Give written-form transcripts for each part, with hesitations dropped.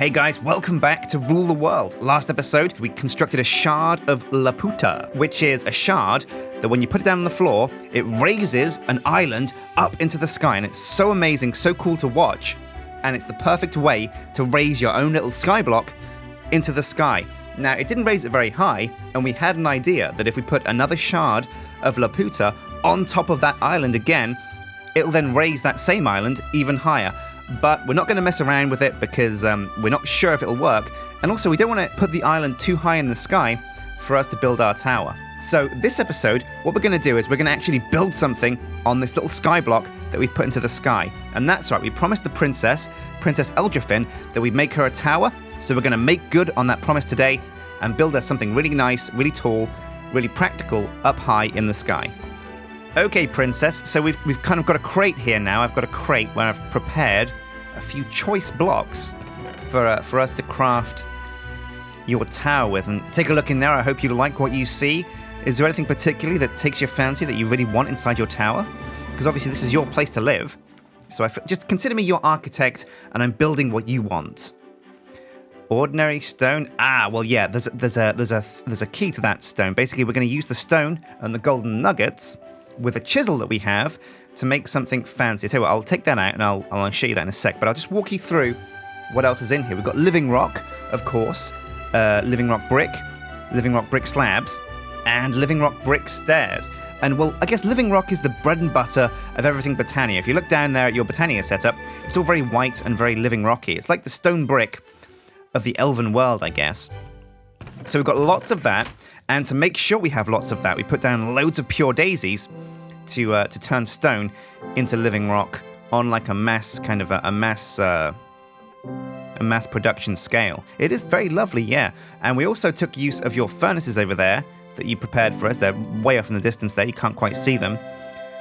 Hey guys, welcome back to Rule the World. Last episode, we constructed a shard of Laputa, which is a shard that when you put it down on the floor, it raises an island up into the sky, and it's so amazing, so cool to watch, and it's the perfect way to raise your own little sky block into the sky. Now, it didn't raise it very high, and we had an idea that if we put another shard of Laputa on top of that island again, it'll then raise that same island even higher. But we're not going to mess around with it because we're not sure if it'll work. And also, we don't want to put the island too high in the sky for us to build our tower. So this episode, what we're going to do is we're going to actually build something on this little sky block that we've put into the sky. And that's right, we promised the Princess Eldraphyn, that we'd make her a tower. So we're going to make good on that promise today and build her something really nice, really tall, really practical up high in the sky. Okay, Princess, so we've kind of got a crate here now. I've got a crate where I've prepared a few choice blocks for us to craft your tower with. And take a look in there. I hope you like what you see. Is there anything particularly that takes your fancy that you really want inside your tower? Because obviously this is your place to live. So just consider me your architect, and I'm building what you want. Ordinary stone. Well, yeah. There's a key to that stone. Basically, we're going to use the stone and the golden nuggets with a chisel that we have to make something fancy. I tell you what, I'll take that out and I'll show you that in a sec, but I'll just walk you through what else is in here. We've got living rock, of course, living rock brick slabs, and living rock brick stairs. And well, I guess living rock is the bread and butter of everything Britannia. If you look down there at your Britannia setup, it's all very white and very living rocky. It's like the stone brick of the elven world, I guess. So we've got lots of that. And to make sure we have lots of that, we put down loads of pure daisies to turn stone into living rock on like a mass production scale. It is very lovely, yeah. And we also took use of your furnaces over there that you prepared for us. They're way off in the distance there. You can't quite see them.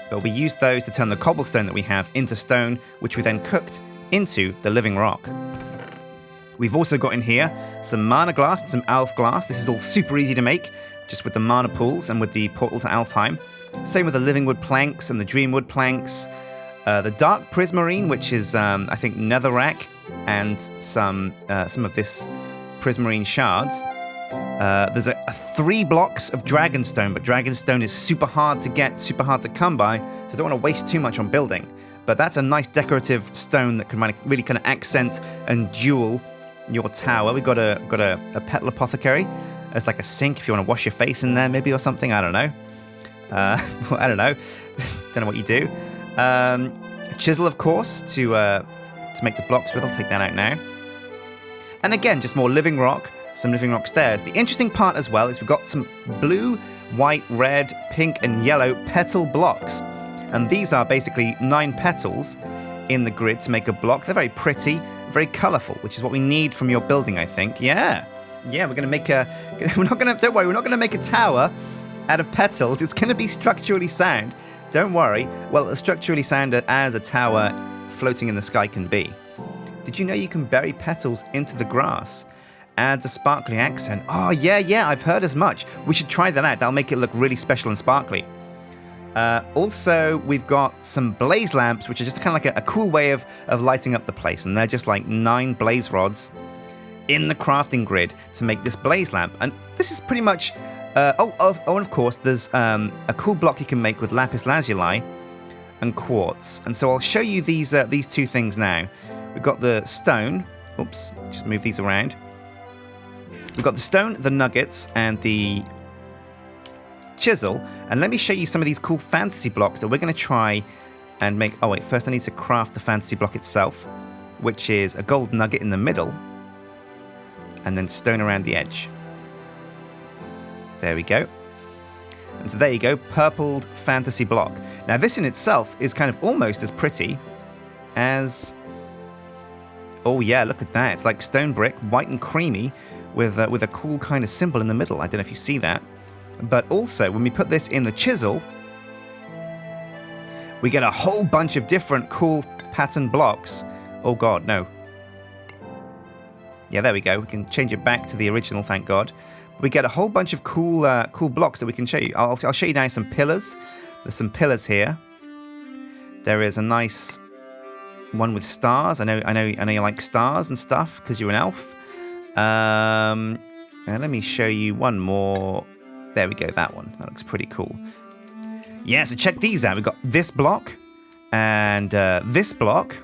But we used those to turn the cobblestone that we have into stone, which we then cooked into the living rock. We've also got in here some mana glass and some elf glass. This is all super easy to make, just with the mana pools and with the portal to Alfheim. Same with the living wood planks and the dream wood planks. The dark prismarine, which is, I think, netherrack, and some of this prismarine shards. There's 3 blocks of dragonstone, but dragonstone is super hard to get, super hard to come by, so I don't want to waste too much on building. But that's a nice decorative stone that can really kind of accent and jewel your tower. We've got a petal apothecary as like a sink if you want to wash your face in there maybe or something. I don't know. I don't know. Don't know what you do. A chisel, of course, to make the blocks with. I'll take that out now. And again, just more living rock, some living rock stairs. The interesting part as well is we've got some blue, white, red, pink, and yellow petal blocks. And these are basically 9 petals in the grid to make a block. They're very pretty, very colourful, which is what we need from your building, I think. Yeah, we're going to make don't worry, we're not going to make a tower out of petals. It's going to be structurally sound. Don't worry. Well, as structurally sound as a tower floating in the sky can be. Did you know you can bury petals into the grass? Adds a sparkly accent. Oh, yeah, I've heard as much. We should try that out. That'll make it look really special and sparkly. Also, we've got some blaze lamps, which are just kind of like a cool way of lighting up the place. And they're just like 9 blaze rods in the crafting grid to make this blaze lamp. And this is pretty much... and of course, there's a cool block you can make with lapis lazuli and quartz. And so I'll show you these 2 things now. We've got the stone. Oops, just move these around. We've got the stone, the nuggets, and the chisel. And let me show you some of these cool fantasy blocks that we're going to try and make. Oh wait, first I need to craft the fantasy block itself, which is a gold nugget in the middle and then stone around the edge. There we go. And so there you go, purpled fantasy block. Now this in itself is kind of almost as pretty as... Oh yeah, look at that. It's like stone brick, white and creamy, with a cool kind of symbol in the middle. I don't know if you see that. But also, when we put this in the chisel, we get a whole bunch of different cool pattern blocks. Oh god, no. Yeah, there we go. We can change it back to the original, thank god. We get a whole bunch of cool blocks that we can show you. I'll show you now some pillars. There's some pillars here. There is a nice one with stars. I know you like stars and stuff because you're an elf. And let me show you one more. There we go, that one. That looks pretty cool. Yeah, so check these out. We've got this block and this block.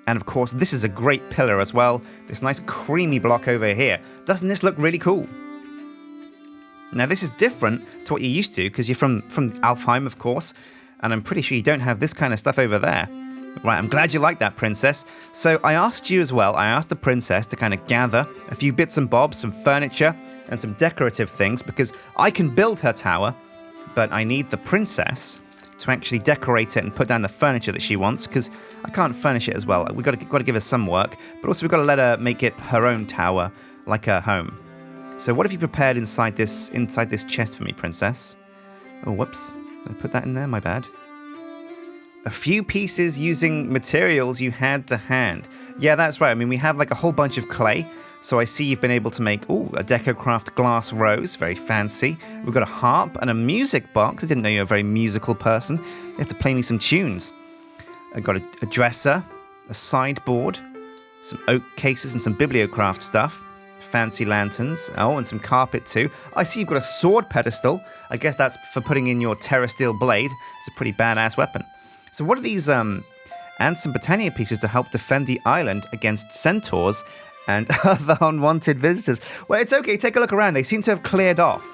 And of course, this is a great pillar as well. This nice creamy block over here. Doesn't this look really cool? Now, this is different to what you're used to because you're from Alfheim, of course. And I'm pretty sure you don't have this kind of stuff over there. Right, I'm glad you like that, Princess. So I asked you as well, I asked the Princess to kind of gather a few bits and bobs, some furniture and some decorative things because I can build her tower, but I need the Princess to actually decorate it and put down the furniture that she wants because I can't furnish it as well. We've got to give her some work, but also we've got to let her make it her own tower, like her home. So what have you prepared inside this chest for me, Princess? Oh, whoops. Did I put that in there? My bad. A few pieces using materials you had to hand. Yeah, that's right. I mean, we have like a whole bunch of clay. So I see you've been able to make, a DecoCraft glass rose. Very fancy. We've got a harp and a music box. I didn't know you were a very musical person. You have to play me some tunes. I've got a dresser, a sideboard, some oak cases and some bibliocraft stuff. Fancy lanterns. Oh, and some carpet too. I see you've got a sword pedestal. I guess that's for putting in your terrasteel blade. It's a pretty badass weapon. So what are these, and some Britannia pieces to help defend the island against centaurs and other unwanted visitors. Well, it's okay, take a look around. They seem to have cleared off.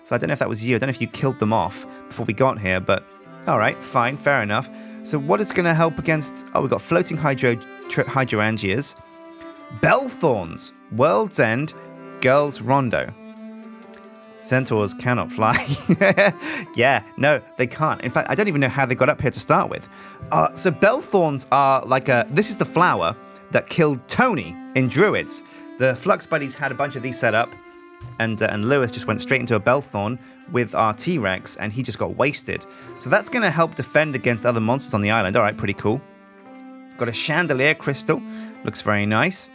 So I don't know if that was you. I don't know if you killed them off before we got here, but all right, fine, fair enough. So what is going to help against, we've got floating hydrangeas, bellthorns, World's End, Girls' Rondo. Centaurs cannot fly. Yeah, no, they can't. In fact, I don't even know how they got up here to start with. So bellthorns are like this is the flower that killed Tony in Druids. The Flux Buddies had a bunch of these set up, and Lewis just went straight into a bellthorn with our T-Rex, and he just got wasted. So that's going to help defend against other monsters on the island. All right, pretty cool. Got a chandelier crystal. Looks very nice.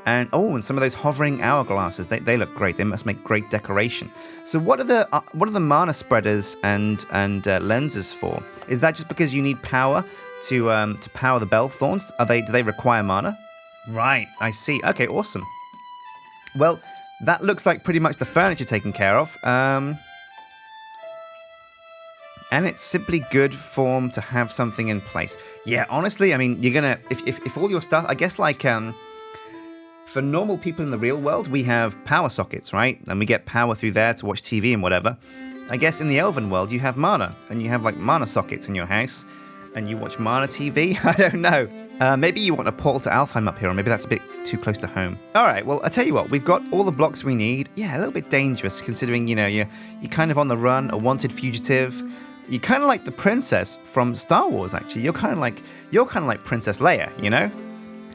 And some of those hovering hourglasses, they look great. They must make great decoration. So what are the mana spreaders and lenses for? Is that just because you need power to power the bellthorns? Do they require mana? Right, I see. Okay, awesome. Well, that looks like pretty much the furniture taken care of. And it's simply good form to have something in place. Yeah, honestly, I mean, you're gonna if all your stuff, I guess like for normal people in the real world, we have power sockets, right? And we get power through there to watch TV and whatever. I guess in the elven world, you have mana, and you have like mana sockets in your house, and you watch mana TV. I don't know. Maybe you want a portal to Alfheim up here, or maybe that's a bit too close to home. All right, well, I tell you what, we've got all the blocks we need. Yeah, a little bit dangerous considering, you're kind of on the run, a wanted fugitive. You're kind of like the princess from Star Wars, actually. You're kind of like Princess Leia,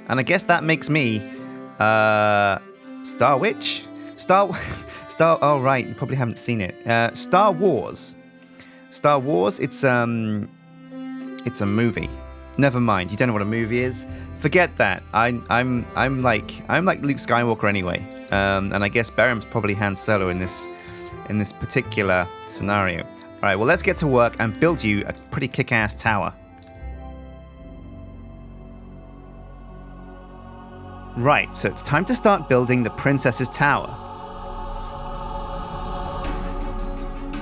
And I guess that makes me Star Witch? Oh, right, you probably haven't seen it. Star Wars. Star Wars, it's a movie. Never mind, you don't know what a movie is. Forget that. I'm like Luke Skywalker anyway. And I guess Barham's probably Han Solo in this particular scenario. All right, well, let's get to work and build you a pretty kick-ass tower. Right, so it's time to start building the princess's tower.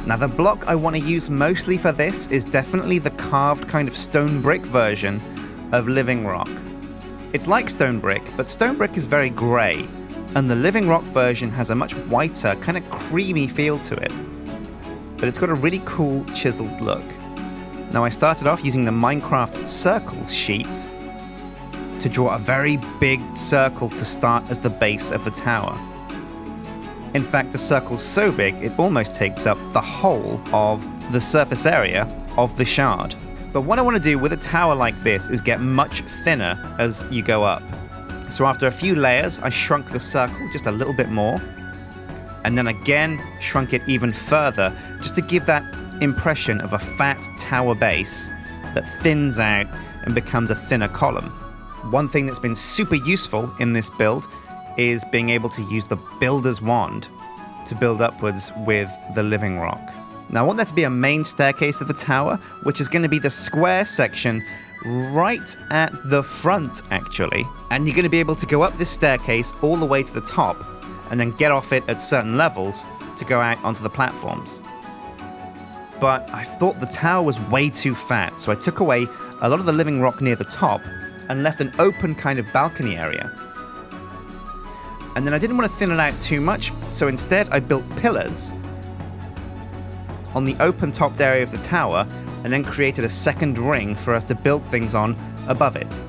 Now, the block I want to use mostly for this is definitely the carved kind of stone brick version of Living Rock. It's like stone brick, but stone brick is very grey, and the Living Rock version has a much whiter, kind of creamy feel to it. But it's got a really cool chiseled look. Now, I started off using the Minecraft Circles sheet to draw a very big circle to start as the base of the tower. In fact, the circle's so big, it almost takes up the whole of the surface area of the shard. But what I want to do with a tower like this is get much thinner as you go up. So after a few layers, I shrunk the circle just a little bit more, and then again shrunk it even further, just to give that impression of a fat tower base that thins out and becomes a thinner column. One thing that's been super useful in this build is being able to use the Builder's Wand to build upwards with the Living Rock. Now I want there to be a main staircase of the tower, which is going to be the square section right at the front, actually. And you're going to be able to go up this staircase all the way to the top and then get off it at certain levels to go out onto the platforms. But I thought the tower was way too fat, so I took away a lot of the living rock near the top and left an open kind of balcony area. And then I didn't want to thin it out too much, so instead I built pillars on the open topped area of the tower and then created a second ring for us to build things on above it.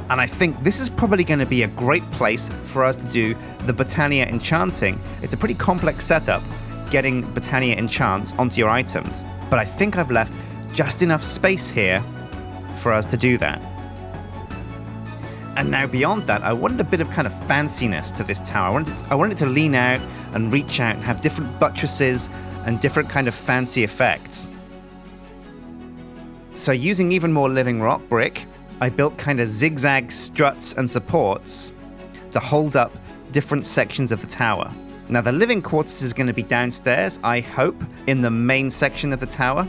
And I think this is probably going to be a great place for us to do the Botania enchanting. It's a pretty complex setup, getting Botania enchants onto your items, but I think I've left just enough space here for us to do that. And now beyond that, I wanted a bit of kind of fanciness to this tower. I wanted it to lean out and reach out and have different buttresses and different kind of fancy effects. So using even more living rock brick, I built kind of zigzag struts and supports to hold up different sections of the tower. Now the living quarters is going to be downstairs, I hope, in the main section of the tower.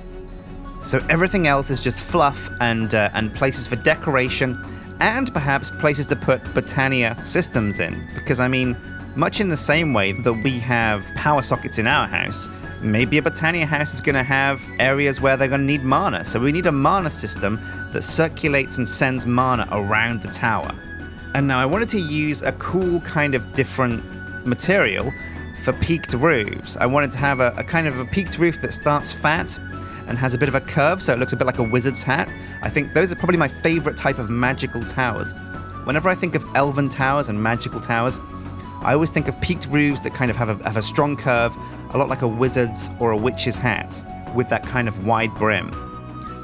So everything else is just fluff and places for decoration, and perhaps places to put Botania systems in. Because I mean, much in the same way that we have power sockets in our house, maybe a Botania house is going to have areas where they're going to need mana. So we need a mana system that circulates and sends mana around the tower. And now I wanted to use a cool kind of different material for peaked roofs. I wanted to have a kind of a peaked roof that starts fat and has a bit of a curve, so it looks a bit like a wizard's hat. I think those are probably my favorite type of magical towers. Whenever I think of elven towers and magical towers, I always think of peaked roofs that kind of have a strong curve, a lot like a wizard's or a witch's hat, with that kind of wide brim.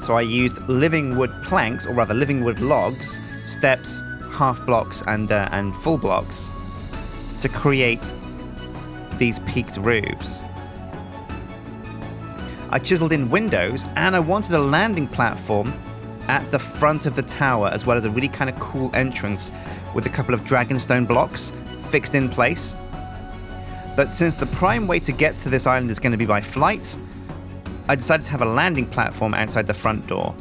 So I used living wood planks, or rather living wood logs, steps, half blocks, and full blocks to create these peaked roofs. I chiseled in windows, and I wanted a landing platform at the front of the tower, as well as a really kind of cool entrance with a couple of dragonstone blocks fixed in place. But since the prime way to get to this island is going to be by flight, I decided to have a landing platform outside the front door.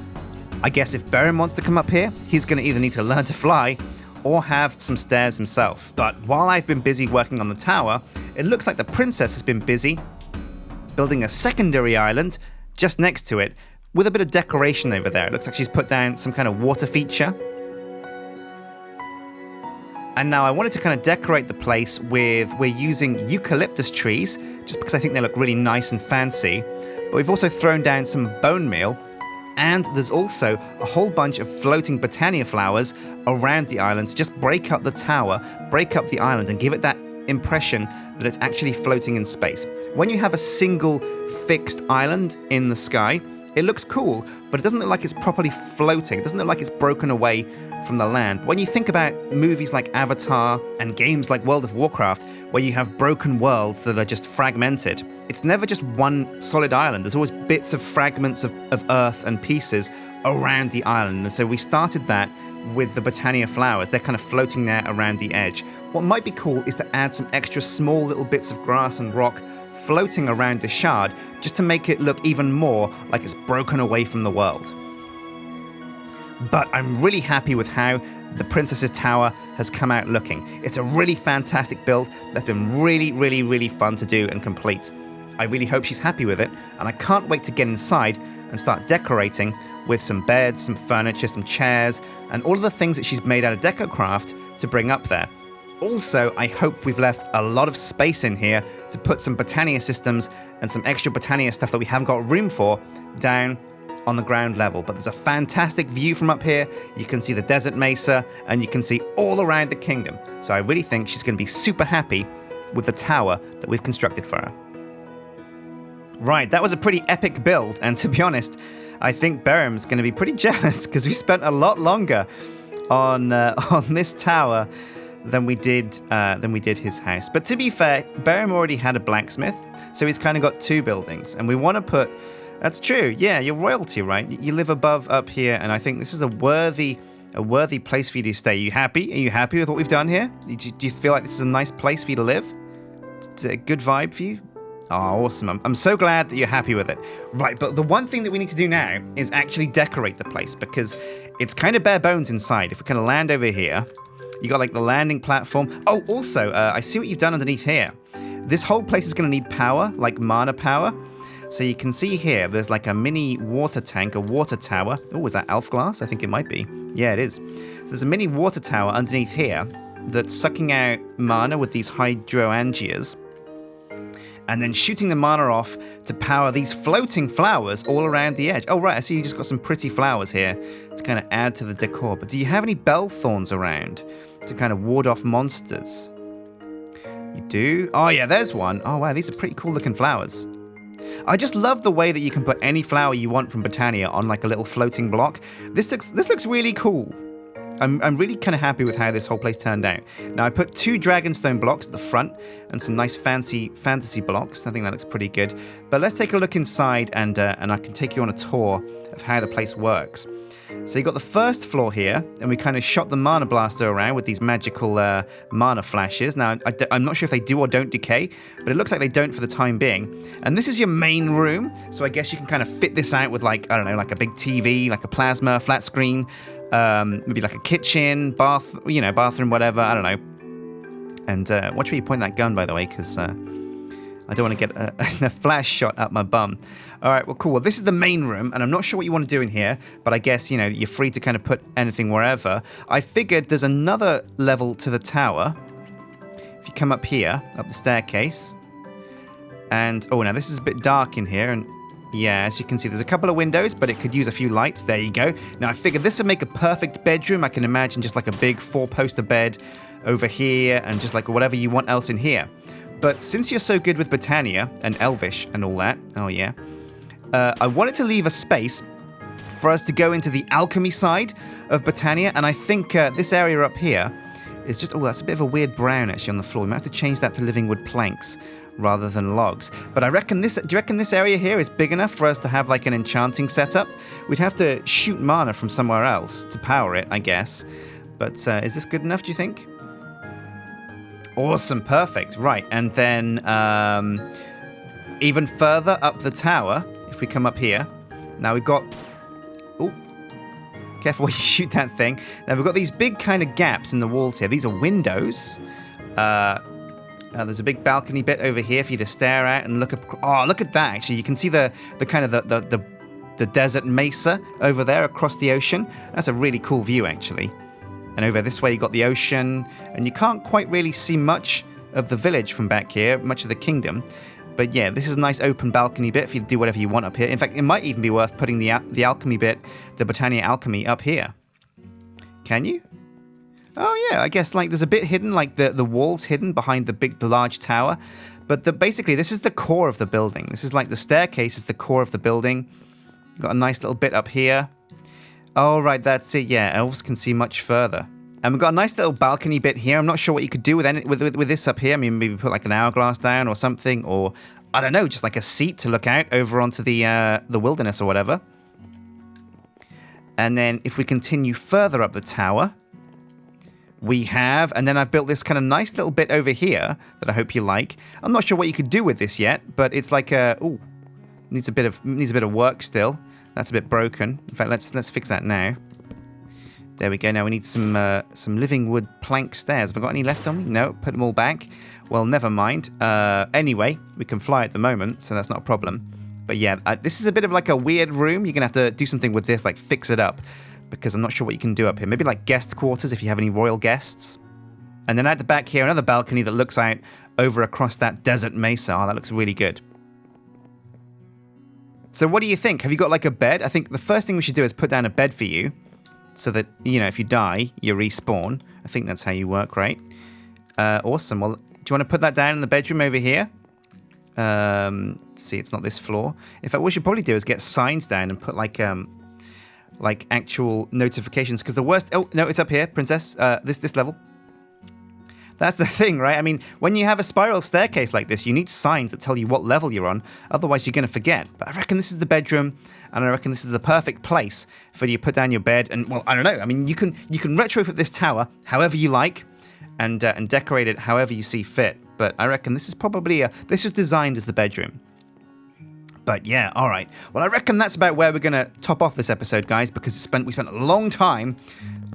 I guess if Beren wants to come up here, he's going to either need to learn to fly or have some stairs himself. But while I've been busy working on the tower, it looks like the princess has been busy building a secondary island just next to it with a bit of decoration over there. It looks like she's put down some kind of water feature. And now I wanted to kind of decorate the place we're using eucalyptus trees, just because I think they look really nice and fancy. But we've also thrown down some bone meal, and there's also a whole bunch of floating Botania flowers around the island to just break up the tower, break up the island, and give it that impression that it's actually floating in space. When you have a single fixed island in the sky, it looks cool, but it doesn't look like it's properly floating. It doesn't look like it's broken away from the land. When you think about movies like Avatar and games like World of Warcraft, where you have broken worlds that are just fragmented, it's never just one solid island. There's always bits of fragments of earth and pieces around the island. And so we started that with the Botania flowers. They're kind of floating there around the edge. What might be cool is to add some extra small little bits of grass and rock floating around the shard, just to make it look even more like it's broken away from the world. But I'm really happy with how the Princess's Tower has come out looking. It's a really fantastic build that's been really, really, really fun to do and complete. I really hope she's happy with it, and I can't wait to get inside and start decorating with some beds, some furniture, some chairs, and all of the things that she's made out of DecoCraft to bring up there. Also, I hope we've left a lot of space in here to put some Botania systems and some extra Botania stuff that we haven't got room for down on the ground level. But there's a fantastic view from up here. You can see the desert mesa, and you can see all around the kingdom. So I really think she's going to be super happy with the tower that we've constructed for her. Right, that was a pretty epic build, and to be honest, I think Berem's going to be pretty jealous because we spent a lot longer on this tower than we did his house. But to be fair, Berem already had a blacksmith, so he's kind of got two buildings, and we want to put. That's true. Yeah, you're royalty, right? You live above up here, and I think this is a worthy place for you to stay. Are you happy? Are you happy with what we've done here? Do you feel like this is a nice place for you to live? It's a good vibe for you? Oh, awesome. I'm so glad that you're happy with it. Right, but the one thing that we need to do now is actually decorate the place because it's kind of bare bones inside. If we kind of land over here, you got like the landing platform. Oh, also, I see what you've done underneath here. This whole place is going to need power, like mana power. So you can see here, there's like a mini water tank, a water tower. Oh, is that elf glass? I think it might be. Yeah, it is. So there's a mini water tower underneath here that's sucking out mana with these hydrangeas. And then shooting the mana off to power these floating flowers all around the edge. Oh, right, I see you just got some pretty flowers here to kind of add to the decor. But do you have any bell thorns around to kind of ward off monsters? You do? Oh, yeah, there's one. Oh, wow, these are pretty cool looking flowers. I just love the way that you can put any flower you want from Botania on like a little floating block. This looks really cool. I'm really kind of happy with how this whole place turned out. Now, I put 2 dragonstone blocks at the front and some nice fancy fantasy blocks. I think that looks pretty good. But let's take a look inside and I can take you on a tour of how the place works. So you got the first floor here, and we kind of shot the mana blaster around with these magical mana flashes. Now, I'm not sure if they do or don't decay, but it looks like they don't for the time being. And this is your main room, so I guess you can kind of fit this out with like, I don't know, like a big TV, like a plasma, flat screen, maybe like a kitchen, bathroom, whatever, I don't know. And watch where you point that gun, by the way, because I don't want to get a flash shot up my bum. All right, well, cool. Well, this is the main room, and I'm not sure what you want to do in here, but I guess, you're free to kind of put anything wherever. I figured there's another level to the tower. If you come up here, up the staircase, and, oh, now this is a bit dark in here, and yeah, as you can see, there's a couple of windows, but it could use a few lights. There you go. Now, I figured this would make a perfect bedroom. I can imagine just like a big 4-poster bed over here, and just like whatever you want else in here. But since you're so good with Botania and Elvish and all that, oh yeah, I wanted to leave a space for us to go into the alchemy side of Botania, and I think this area up here is just, oh, that's a bit of a weird brown actually on the floor. We might have to change that to living wood planks rather than logs. But do you reckon this area here is big enough for us to have like an enchanting setup? We'd have to shoot mana from somewhere else to power it, I guess. But is this good enough, do you think? Awesome, perfect. Right, and then even further up the tower, if we come up here, now we've got... Oh, careful where you shoot that thing. Now we've got these big kind of gaps in the walls here. These are windows. There's a big balcony bit over here for you to stare at and look up. Oh, look at that! Actually, you can see the kind of the desert mesa over there across the ocean. That's a really cool view, actually. And over this way, you got the ocean, and you can't quite really see much of the village from back here, much of the kingdom. But yeah, this is a nice open balcony bit for you to do whatever you want up here. In fact, it might even be worth putting the alchemy bit, the Botania alchemy, up here. Can you? Oh yeah, I guess like there's a bit hidden, like the walls hidden behind the large tower. But basically, this is the core of the building. This is like the staircase is the core of the building. Got a nice little bit up here. Oh, right, that's it. Yeah, elves can see much further. And we've got a nice little balcony bit here. I'm not sure what you could do with this up here. I mean, maybe put like an hourglass down or something, or I don't know, just like a seat to look out over onto the wilderness or whatever. And then if we continue further up the tower, we have, and then I've built this kind of nice little bit over here that I hope you like. I'm not sure what you could do with this yet, but it's like needs a bit of work still. That's a bit broken. In fact, let's fix that now. There we go. Now we need some living wood plank stairs. Have I got any left on me? No, put them all back. Well, never mind. Anyway, we can fly at the moment, so that's not a problem. But yeah, this is a bit of like a weird room. You're going to have to do something with this, like fix it up, because I'm not sure what you can do up here. Maybe like guest quarters if you have any royal guests. And then at the back here, another balcony that looks out over across that desert mesa. Oh, that looks really good. So what do you think? Have you got like a bed? I think the first thing we should do is put down a bed for you so that, if you die, you respawn. I think that's how you work, right? Awesome. Well, do you want to put that down in the bedroom over here? Let's see, it's not this floor. In fact, what we should probably do is get signs down and put like actual notifications, because the worst... Oh, no, it's up here, princess. This level. That's the thing, right? I mean, when you have a spiral staircase like this, you need signs that tell you what level you're on. Otherwise, you're going to forget. But I reckon this is the bedroom, and I reckon this is the perfect place for you to put down your bed. And, well, I don't know. I mean, you can retrofit this tower however you like and decorate it however you see fit. but I reckon this is probably this was designed as the bedroom. But yeah, all right. Well, I reckon that's about where we're going to top off this episode, guys, because we spent a long time.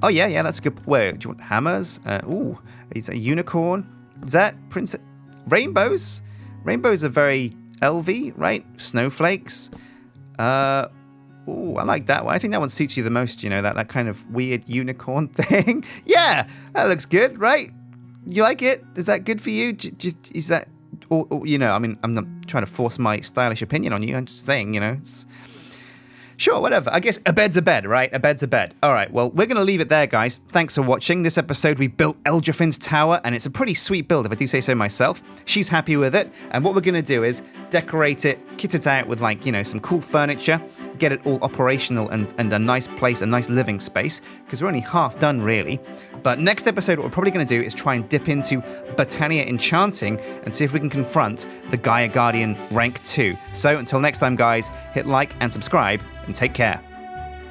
Oh, yeah, that's a good... Wait, do you want hammers? Ooh, is a unicorn? Is that princess... Rainbows? Rainbows are very elvy, right? Snowflakes. Ooh, I like that one. I think that one suits you the most, that kind of weird unicorn thing. Yeah, that looks good, right? You like it? Is that good for you? Is that... Or, I mean, I'm not trying to force my stylish opinion on you. I'm just saying, it's... Sure, whatever. I guess a bed's a bed, right? A bed's a bed. All right, well, we're going to leave it there, guys. Thanks for watching. This episode, we built Eldraphyn's tower, and it's a pretty sweet build, if I do say so myself. She's happy with it, and what we're going to do is decorate it, kit it out with, some cool furniture, get it all operational and a nice place, a nice living space, because we're only half done, really. But next episode, what we're probably going to do is try and dip into Botania Enchanting and see if we can confront the Gaia Guardian rank 2. So until next time, guys, hit like and subscribe, and take care.